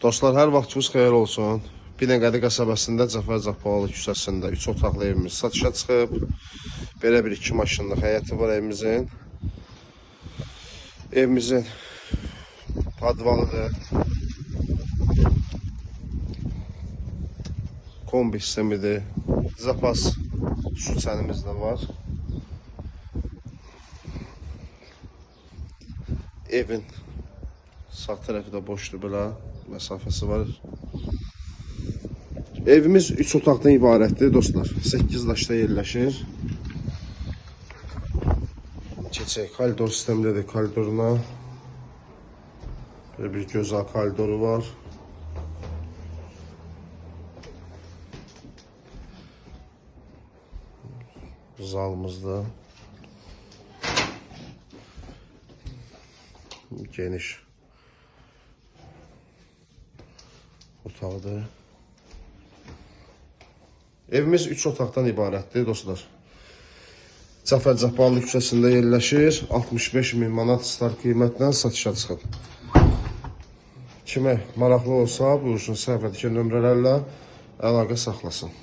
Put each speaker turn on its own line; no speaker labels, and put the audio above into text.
Dostlar, hər vaxtınız xeyir olsun. Binəqədi qəsəbəsində Cəfər Cabbarlı küçəsində 3 otaqlı evimiz satışa çıxıb. Belə bir 2 maşınlıq həyəti var evimizin. Evimizin padvalıdır. Kombi sistemidir. Zapas su çənimiz də var. Evin sağ tərəfi də boşdur, belə məsafəsi var. Evimiz 3 otaqdan ibarətdir dostlar. 8 daşda yerləşir. Keçək, koridor sistemdədir, koridoruna. Böyle bir gözəl koridoru var. Zalımızda geniş otaqdır. Evimiz 3 otaqdan ibarətdir dostlar. Cəfər Cabbarlı küçəsində yerləşir. 65.000 manat start qiymətlə satışa çıxıb. Kimə maraqlı olsa, buyursun səhifədəki nömrələrlə əlaqə saxlasın.